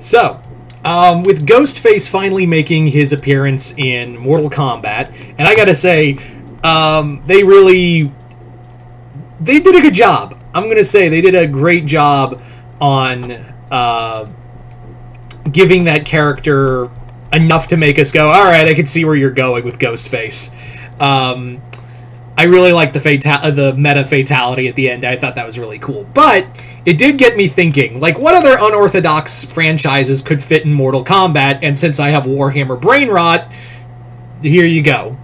So, with Ghostface finally making his appearance in Mortal Kombat, and I gotta say, they did a good job. I'm gonna say they did a great job on giving that character enough to make us go, alright, I can see where you're going with Ghostface. I really liked the meta fatality at the end. I thought that was really cool. But it did get me thinking, like, what other unorthodox franchises could fit in Mortal Kombat? And since I have Warhammer brain rot, here you go.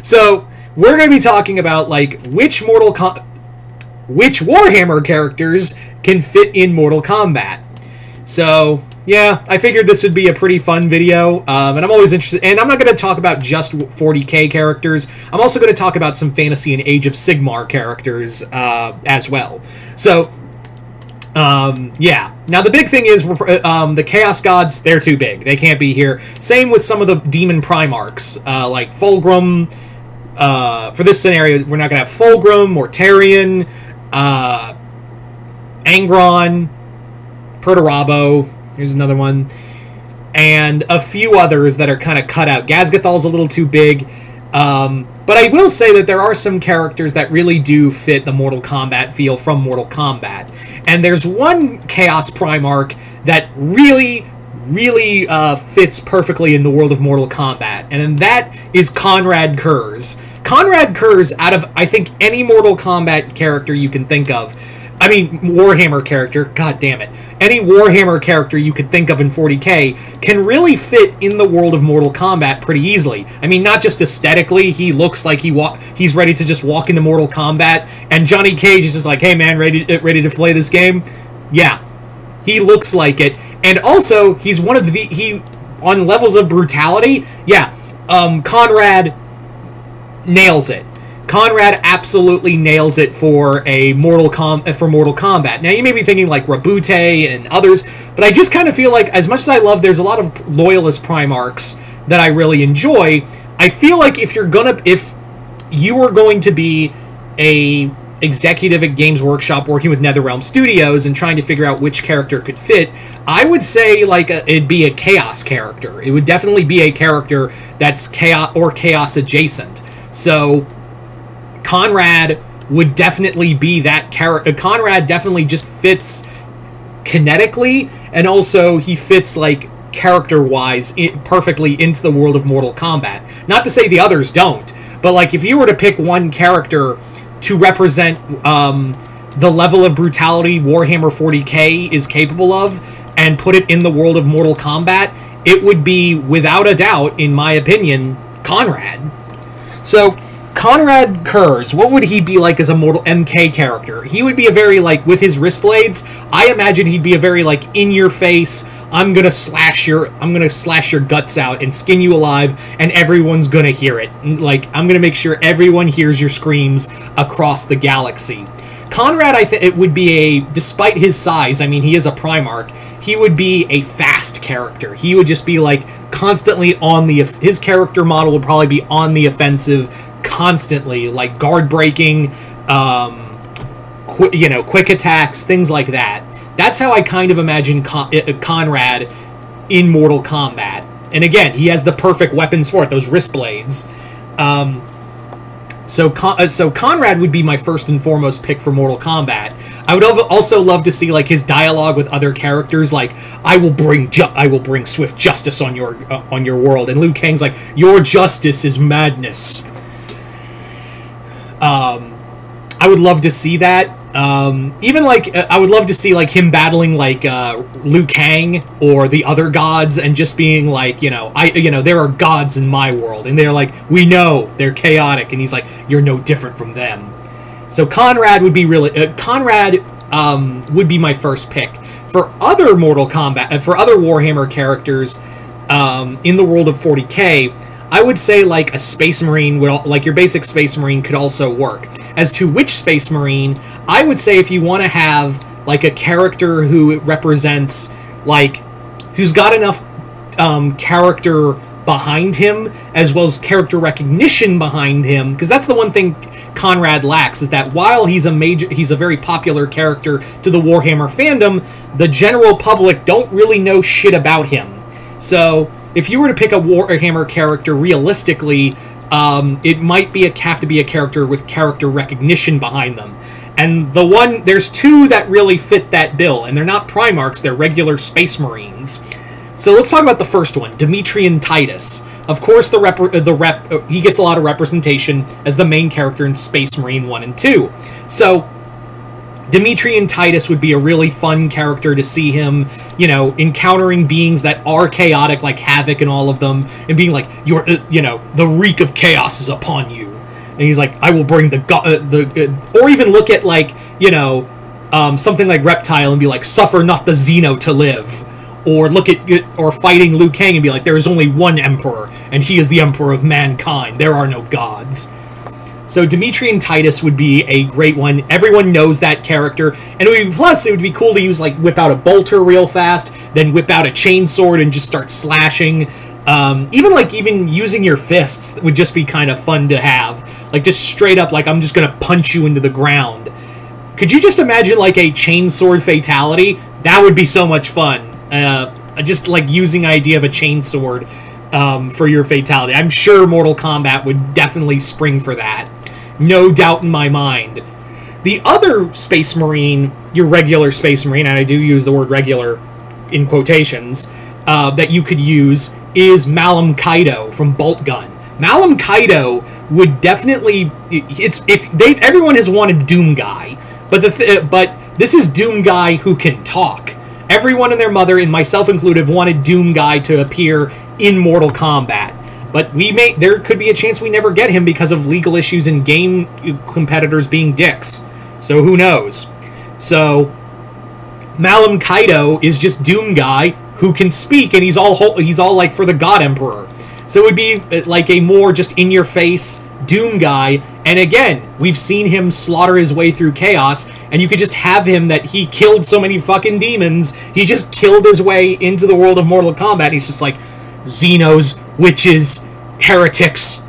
So, we're going to be talking about, like, which Warhammer characters can fit in Mortal Kombat. So, yeah, I figured this would be a pretty fun video, and I'm always interested, and I'm not going to talk about just 40k characters, I'm also going to talk about some Fantasy and Age of Sigmar characters, as well. So, yeah. Now, the big thing is, the Chaos Gods, they're too big. They can't be here. Same with some of the Demon Primarchs, like Fulgrim. For this scenario, we're not going to have Fulgrim, Mortarion, Angron, Perturabo. Here's another one. And a few others that are kind of cut out. Gazgathal's a little too big. But I will say that there are some characters that really do fit the Mortal Kombat feel from Mortal Kombat. And there's one Chaos Primarch that really fits perfectly in the world of Mortal Kombat. And that is Conrad Kurz. Conrad Kurz, out of, I think, any Mortal Kombat character you can think of, I mean, Warhammer character, god damn it. Any Warhammer character you could think of in 40k can really fit in the world of Mortal Kombat pretty easily. I mean, not just aesthetically, he looks like he's ready to just walk into Mortal Kombat, and Johnny Cage is just like, hey man, ready to play this game? Yeah, he looks like it. And also, he's one of on levels of brutality, yeah, Conrad nails it. Conrad absolutely nails it for Mortal Kombat. Now, you may be thinking, like, Rabute and others, but I just kind of feel like, as much as I love, there's a lot of Loyalist Primarchs that I really enjoy, I feel like if you were going to be a executive at Games Workshop working with NetherRealm Studios and trying to figure out which character could fit, I would say, like, it'd be a Chaos character. It would definitely be a character that's Chaos or Chaos adjacent. So Conrad would definitely be that character. Conrad definitely just fits kinetically, and also he fits, like, character-wise perfectly into the world of Mortal Kombat. Not to say the others don't, but, like, if you were to pick one character to represent the level of brutality Warhammer 40k is capable of, and put it in the world of Mortal Kombat, it would be, without a doubt, in my opinion, Conrad. So, Conrad Kurz, what would he be like as a Mortal MK character? He would be a very, like, with his wrist blades, I imagine he'd be a very, like, in-your-face, I'm gonna slash your guts out and skin you alive, and everyone's gonna hear it. Like, I'm gonna make sure everyone hears your screams across the galaxy. Conrad, I think it would be despite his size, I mean, he is a Primarch, he would be a fast character. He would just be, like, constantly on his character model would probably be on the offensive constantly, like guard breaking, quick attacks, things like that. That's how I kind of imagine Conrad in Mortal Kombat. And again, he has the perfect weapons for it, those wrist blades. So Conrad would be my first and foremost pick for Mortal Kombat. I would also love to see, like, his dialogue with other characters, like, I will bring swift justice on your world, and Liu Kang's like, your justice is madness. I would love to see that. Even, like, I would love to see, like, him battling, like, Liu Kang or the other gods, and just being like, there are gods in my world, and they're like, we know they're chaotic, and he's like, you're no different from them. So Conrad would be would be my first pick. For other Mortal Kombat, for other Warhammer characters, in the world of 40k, I would say, like, a Space Marine, like your basic Space Marine could also work. As to which Space Marine, I would say if you want to have, like, a character who represents, like, who's got enough character behind him, as well as character recognition behind him, because that's the one thing Conrad lacks, is that while he's a very popular character to the Warhammer fandom, the general public don't really know shit about him. So if you were to pick a Warhammer character realistically, it might have to be a character with character recognition behind them. And there's two that really fit that bill, and they're not Primarchs, they're regular Space Marines. So let's talk about the first one, Demetrian Titus. Of course, he gets a lot of representation as the main character in Space Marine 1 and 2. So Demetrian Titus would be a really fun character to see him, you know, encountering beings that are chaotic, like Havoc and all of them, and being like, the reek of chaos is upon you. And he's like, I will bring or even look at, like, something like Reptile and be like, suffer not the Xeno to live. Or or fighting Liu Kang and be like, there is only one emperor, and he is the emperor of mankind. There are no gods. So Demetrian Titus would be a great one. Everyone knows that character. And it would be cool to use, like, whip out a bolter real fast, then whip out a chainsword and just start slashing. Even using your fists would just be kind of fun to have. Like, just straight up, like, I'm just gonna punch you into the ground. Could you just imagine, like, a chainsword fatality? That would be so much fun. Just, like, using the idea of a chainsword for your fatality. I'm sure Mortal Kombat would definitely spring for that. No doubt in my mind. The other Space Marine, your regular Space Marine, and I do use the word regular in quotations, that you could use is Malum Kaido from Bolt Gun. Malum Kaido would definitely... everyone has wanted Doom Guy, but this is Doom Guy who can talk. Everyone and their mother, and myself included, wanted Doom Guy to appear in Mortal Kombat. But there could be a chance we never get him because of legal issues and game competitors being dicks. So who knows? So Malum Kaido is just Doom Guy who can speak, and he's all like for the God Emperor. So it would be like a more just in-your-face Doom Guy. And again, we've seen him slaughter his way through chaos, and you could just have him that he killed so many fucking demons, he just killed his way into the world of Mortal Kombat. He's just like, Xenos, witches, heretics,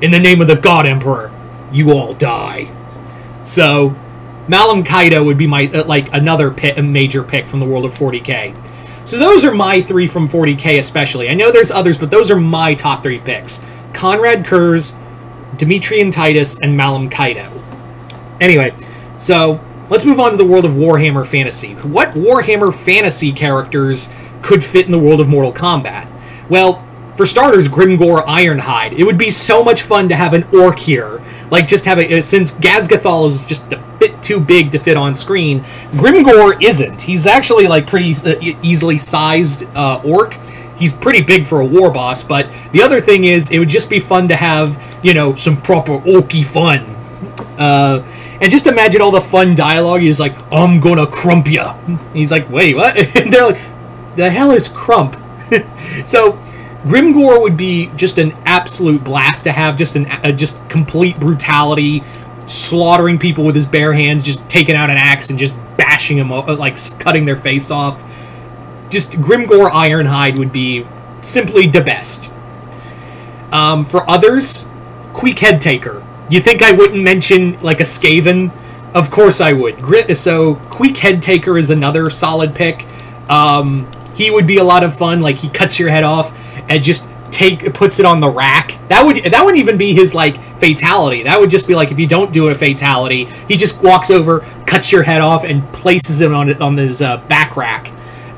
in the name of the God Emperor, you all die. So, Malum Kaido would be my, another major pick from the world of 40k. So those are my three from 40k especially. I know there's others, but those are my top three picks. Conrad Kurz, Demetrian Titus, and Malum Kaido. Anyway, so let's move on to the world of Warhammer Fantasy. What Warhammer Fantasy characters could fit in the world of Mortal Kombat? Well, for starters, Grimgor Ironhide. It would be so much fun to have an orc here. Like, just have since Gazgathol is just a bit too big to fit on screen, Grimgor isn't. He's actually, like, pretty easily sized orc. He's pretty big for a war boss, but the other thing is, it would just be fun to have, some proper orky fun. And just imagine all the fun dialogue. He's like, I'm gonna crump ya. He's like, wait, what? And they're like, the hell is crump? So, Grimgor would be just an absolute blast to have, just complete brutality, slaughtering people with his bare hands, just taking out an axe and just bashing them, like cutting their face off. Just Grimgor Ironhide would be simply the best. For others, Queek Headtaker. You think I wouldn't mention, like, a Skaven? Of course I would. So, Queek Headtaker is another solid pick. He would be a lot of fun. Like, he cuts your head off and just puts it on the rack. That wouldn't even be his, like, fatality. That would just be like, if you don't do a fatality, he just walks over, cuts your head off, and places it on his back rack.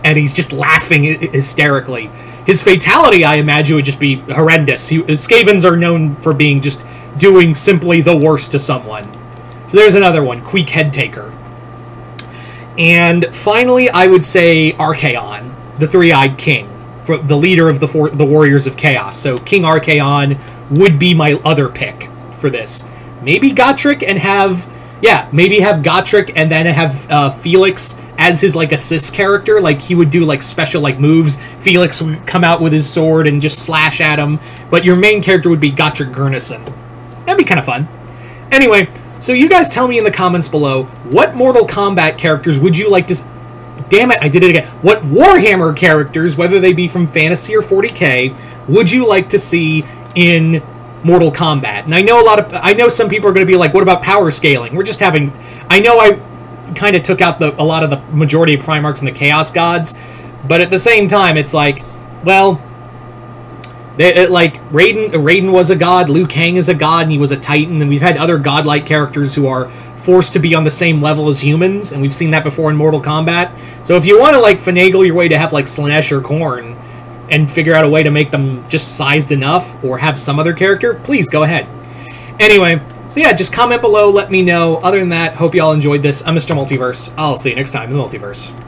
And he's just laughing hysterically. His fatality, I imagine, would just be horrendous. Skavens are known for being just doing simply the worst to someone. So there's another one, Queek Headtaker. And finally, I would say Archaon, the Three-Eyed King, the leader of the Warriors of Chaos. So King Archaon would be my other pick for this. Maybe Gotrek and maybe have Gotrek and then have Felix as his, like, assist character. Like, he would do, like, special, like, moves. Felix would come out with his sword and just slash at him. But your main character would be Gotrek Gurnison. That'd be kind of fun. Anyway, so you guys tell me in the comments below, what Mortal Kombat characters would you like to... Damn it, I did it again. What Warhammer characters, whether they be from Fantasy or 40k, would you like to see in Mortal Kombat? And I know some people are going to be like, what about power scaling? We're just having... I know I kind of took out a lot of the majority of Primarchs and the Chaos Gods, but at the same time, it's like, well... Raiden was a god, Liu Kang is a god, and he was a Titan, and we've had other godlike characters who are forced to be on the same level as humans, and we've seen that before in Mortal Kombat. So if you want to, like, finagle your way to have, like, Slanesh or Korn, and figure out a way to make them just sized enough, or have some other character, please go ahead. Anyway, so yeah, just comment below, let me know. Other than that, hope you all enjoyed this. I'm Mr. Multiverse. I'll see you next time in the Multiverse.